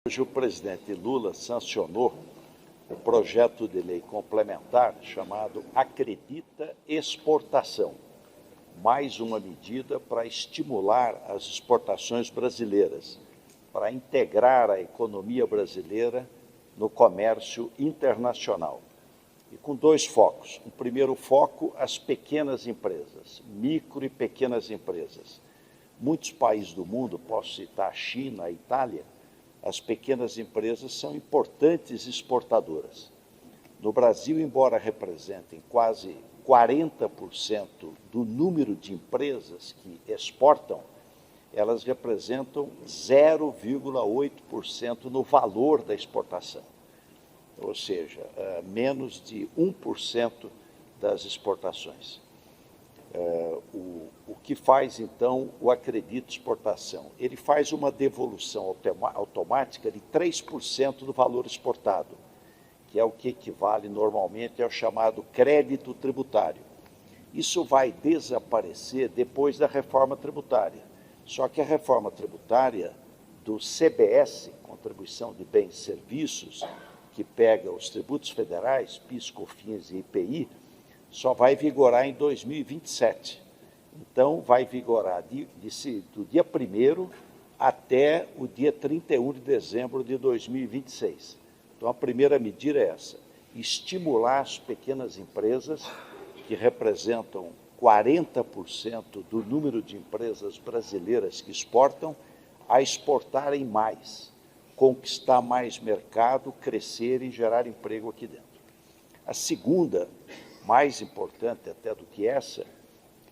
Hoje o presidente Lula sancionou o projeto de lei complementar chamado Acredita Exportação, mais uma medida para estimular as exportações brasileiras, para integrar a economia brasileira no comércio internacional. E com dois focos. O primeiro foco, as pequenas empresas, micro e pequenas empresas. Muitos países do mundo, posso citar a China, a Itália, as pequenas empresas são importantes exportadoras. No Brasil, embora representem quase 40% do número de empresas que exportam, elas representam 0,8% no valor da exportação, ou seja, menos de 1% das exportações. O que faz, então, o Acredita Exportação? Ele faz uma devolução automática de 3% do valor exportado, que é o que equivale normalmente ao chamado crédito tributário. Isso vai desaparecer depois da reforma tributária. Só que a reforma tributária do CBS, Contribuição de Bens e Serviços, que pega os tributos federais, PIS, COFINS e IPI, só vai vigorar em 2027. Então, vai vigorar do dia 1º até o dia 31 de dezembro de 2026. Então, a primeira medida é essa: estimular as pequenas empresas, que representam 40% do número de empresas brasileiras que exportam, a exportarem mais, conquistar mais mercado, crescer e gerar emprego aqui dentro. A segunda, mais importante até do que essa,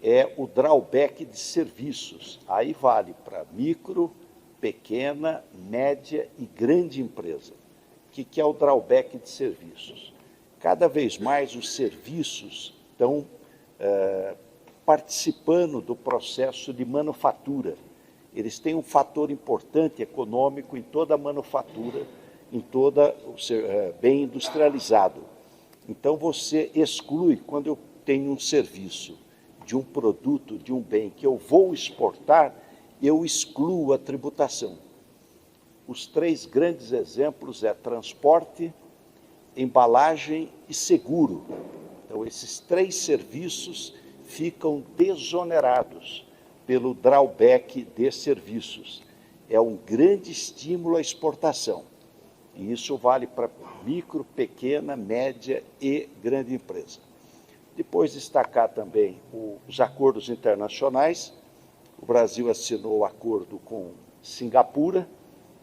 é o drawback de serviços. Aí vale para micro, pequena, média e grande empresa. O que é o drawback de serviços? Cada vez mais os serviços estão participando do processo de manufatura. Eles têm um fator importante econômico em toda a manufatura, em todo o bem industrializado. Então, você exclui, quando eu tenho um serviço, de um produto, de um bem que eu vou exportar, eu excluo a tributação. Os três grandes exemplos é transporte, embalagem e seguro. Então, esses três serviços ficam desonerados pelo drawback de serviços. É um grande estímulo à exportação. E isso vale para micro, pequena, média e grande empresa. Depois, destacar também os acordos internacionais. O Brasil assinou o acordo com Singapura,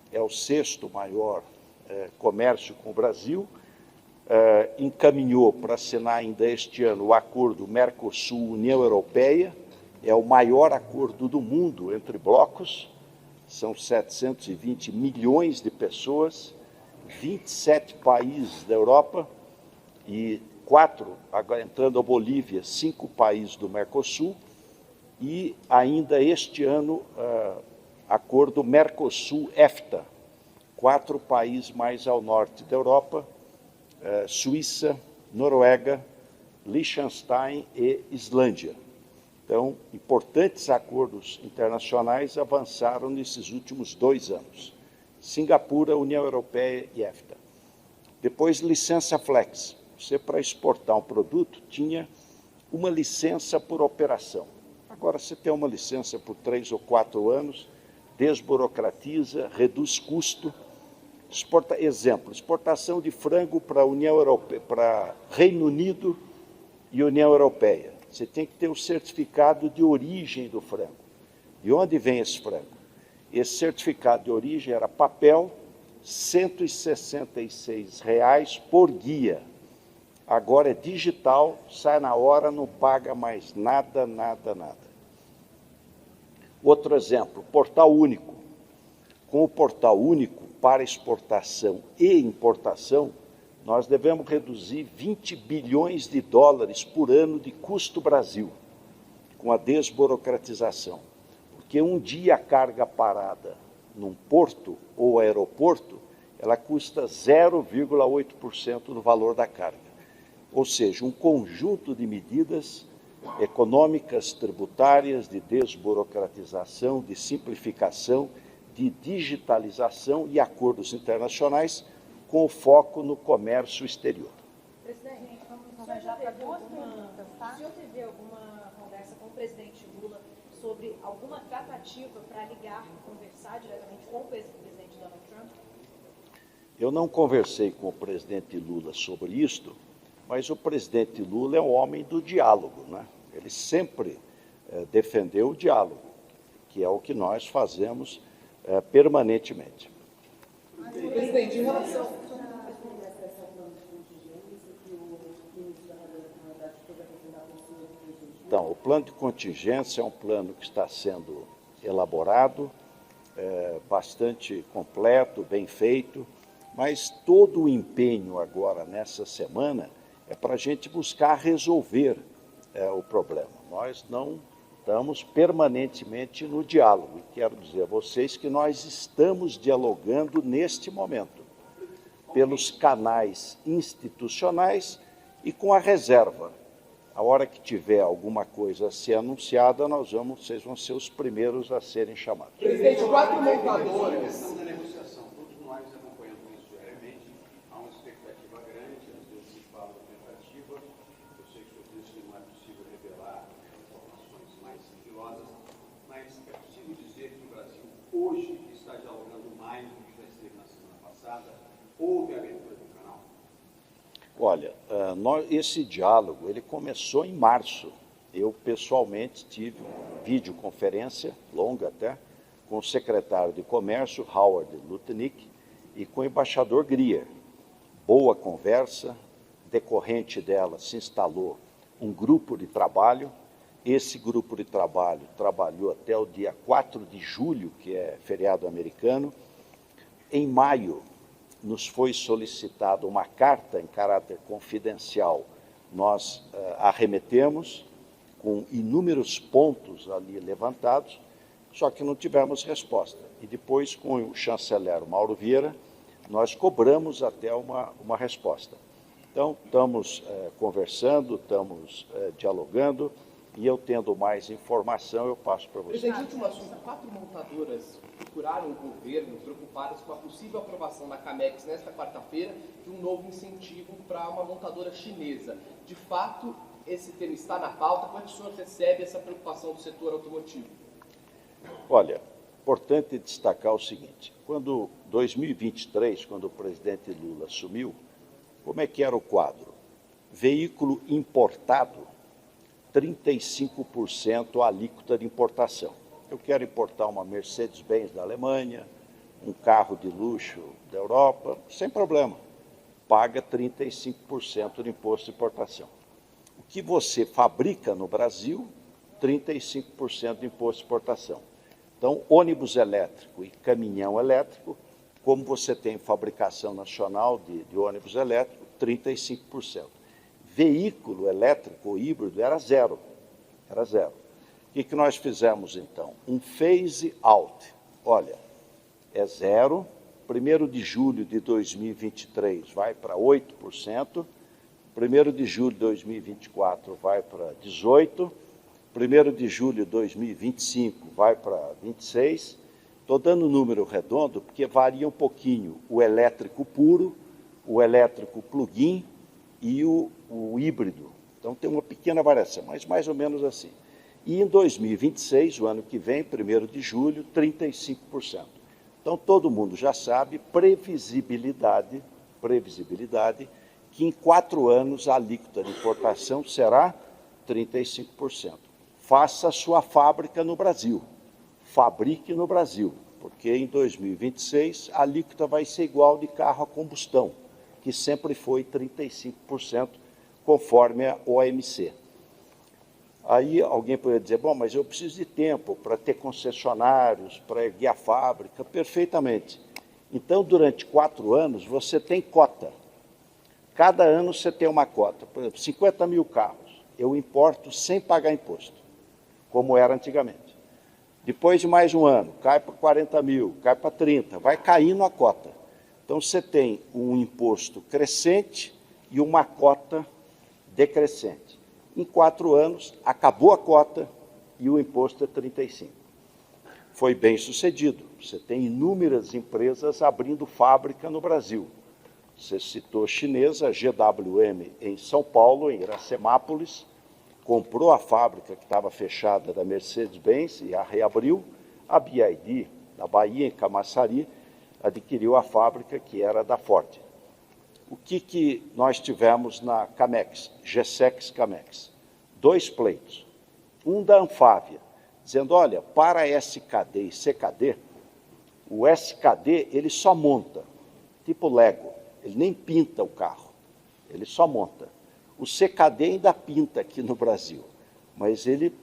é o 6º maior comércio com o Brasil. Encaminhou para assinar ainda este ano o acordo Mercosul-União Europeia, é o maior acordo do mundo entre blocos, são 720 milhões de pessoas, 27 países da Europa e 4, agora entrando a Bolívia, 5 países do Mercosul, e ainda este ano, acordo Mercosul-EFTA, 4 países mais ao norte da Europa, Suíça, Noruega, Liechtenstein e Islândia. Então, importantes acordos internacionais avançaram nesses últimos 2 anos. Singapura, União Europeia e EFTA. Depois, licença flex. Você, para exportar um produto, tinha uma licença por operação. Agora, você tem uma licença por 3 ou 4 anos, desburocratiza, reduz custo. Exemplo, exportação de frango para a União Europeia, para Reino Unido e União Europeia. Você tem que ter o certificado de origem do frango. De onde vem esse frango? Esse certificado de origem era papel, R$ 166 por guia. Agora é digital, sai na hora, não paga mais nada, nada, nada. Outro exemplo, portal único. Com o portal único, para exportação e importação, nós devemos reduzir 20 bilhões de dólares por ano de custo Brasil, com a desburocratização. Porque um dia a carga parada num porto ou aeroporto, ela custa 0,8% do valor da carga. Ou seja, um conjunto de medidas econômicas, tributárias, de desburocratização, de simplificação, de digitalização e acordos internacionais com foco no comércio exterior. Presidente, vamos arranjar para duas perguntas, tá? O senhor teve alguma conversa com o presidente Lula sobre alguma tratativa para ligar e conversar diretamente com o presidente Donald Trump? Eu não conversei com o presidente Lula sobre isto, mas o presidente Lula é um homem do diálogo, né? Ele sempre defendeu o diálogo, que é o que nós fazemos permanentemente. Presidente, em relação... Então, o plano de contingência é um plano que está sendo elaborado, bastante completo, bem feito, mas todo o empenho agora, nessa semana, é para a gente buscar resolver o problema. Nós não estamos permanentemente no diálogo, e quero dizer a vocês que nós estamos dialogando neste momento, pelos canais institucionais e com a reserva. A hora que tiver alguma coisa a ser anunciada, vocês vão ser os primeiros a serem chamados. Presidente, 4 montadoras. Questão da negociação, todos nós acompanhamos isso diariamente. Há uma expectativa grande, às vezes se fala de tentativa. Eu sei que o senhor disse que não é possível revelar informações mais sigilosas, mas é possível dizer que o Brasil hoje está dialogando mais do que já esteve na semana passada? Houve abertura do canal? Olha, esse diálogo ele começou em março. Eu, pessoalmente, tive uma videoconferência, longa até, com o secretário de Comércio, Howard Lutnick, e com o embaixador Grier. Boa conversa, decorrente dela se instalou um grupo de trabalho. Esse grupo de trabalho trabalhou até o dia 4 de julho, que é feriado americano. Em maio, nos foi solicitada uma carta em caráter confidencial. Nós arremetemos com inúmeros pontos ali levantados, só que não tivemos resposta. E depois, com o chanceler Mauro Vieira, nós cobramos até uma resposta. Então, estamos conversando, estamos dialogando, e eu tendo mais informação, eu passo para vocês. Presidente, último assunto. 4 montadoras procuraram o governo preocupadas com a possível aprovação da CAMEX nesta quarta-feira de um novo incentivo para uma montadora chinesa. De fato, esse tema está na pauta. Como é que o senhor recebe essa preocupação do setor automotivo? Olha, importante destacar o seguinte: quando 2023, quando o presidente Lula assumiu, como é que era o quadro? Veículo importado, 35% a alíquota de importação. Eu quero importar uma Mercedes-Benz da Alemanha, um carro de luxo da Europa, sem problema. Paga 35% de imposto de importação. O que você fabrica no Brasil, 35% de imposto de importação. Então, ônibus elétrico e caminhão elétrico, como você tem fabricação nacional de ônibus elétrico, 35%. Veículo elétrico ou híbrido era zero. Era zero. O que nós fizemos, então? Um phase out. Olha, é zero. 1º de julho de 2023 vai para 8%. 1º de julho de 2024 vai para 18%. 1º de julho de 2025 vai para 26%. Estou dando um número redondo porque varia um pouquinho o elétrico puro, o elétrico plug-in e o híbrido. Então, tem uma pequena variação, mas mais ou menos assim. E em 2026, o ano que vem, 1º de julho, 35%. Então, todo mundo já sabe, previsibilidade, que em 4 anos a alíquota de importação será 35%. Faça a sua fábrica no Brasil, fabrique no Brasil, porque em 2026 a alíquota vai ser igual de carro a combustão, que sempre foi 35%, conforme a OMC. Aí alguém poderia dizer, bom, mas eu preciso de tempo para ter concessionários, para erguer a fábrica. Perfeitamente. Então, durante 4 anos, você tem cota. Cada ano você tem uma cota. Por exemplo, 50 mil carros, eu importo sem pagar imposto, como era antigamente. Depois de mais um ano, cai para 40 mil, cai para 30, vai caindo a cota. Então, você tem um imposto crescente e uma cota decrescente. Em 4 anos, acabou a cota e o imposto é 35. Foi bem sucedido. Você tem inúmeras empresas abrindo fábrica no Brasil. Você citou chinesa, a GWM em São Paulo, em Iracemápolis, comprou a fábrica que estava fechada da Mercedes-Benz e a reabriu. A BYD, na Bahia, em Camaçari, adquiriu a fábrica que era da Ford. O que nós tivemos na Camex, GSEX Camex? 2 pleitos. Um da Anfávia, dizendo, olha, para SKD e CKD, o SKD ele só monta, tipo Lego, ele nem pinta o carro, ele só monta. O CKD ainda pinta aqui no Brasil, mas ele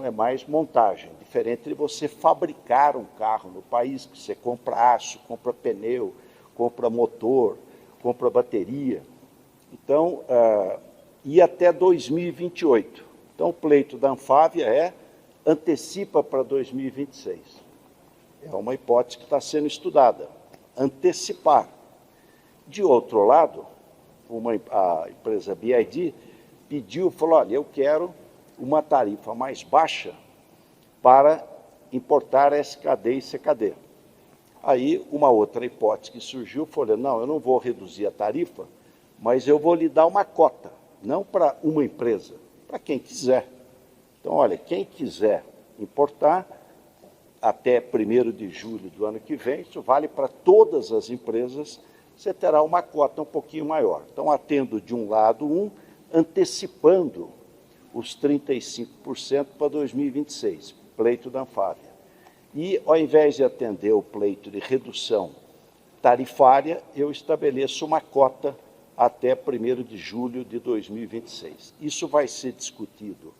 é mais montagem, diferente de você fabricar um carro no país, que você compra aço, compra pneu, compra motor, compra bateria. Então, e até 2028. Então, o pleito da Anfávia antecipa para 2026. É uma hipótese que está sendo estudada, antecipar. De outro lado, a empresa BYD falou, olha, eu quero uma tarifa mais baixa para importar SKD e CKD. Aí, uma outra hipótese que surgiu foi, não, eu não vou reduzir a tarifa, mas eu vou lhe dar uma cota, não para uma empresa, para quem quiser. Então, olha, quem quiser importar, até 1º de julho do ano que vem, isso vale para todas as empresas, você terá uma cota um pouquinho maior. Então, atendo de um lado antecipando os 35% para 2026, pleito da Anfávia. E, ao invés de atender o pleito de redução tarifária, eu estabeleço uma cota até 1º de julho de 2026. Isso vai ser discutido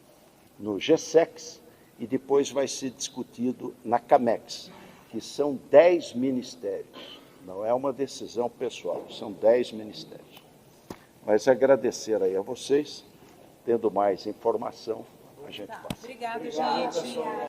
no GSEX e depois vai ser discutido na Camex, que são 10 ministérios. Não é uma decisão pessoal, são 10 ministérios. Mas agradecer aí a vocês, tendo mais informação, a gente passa. Obrigada, gente.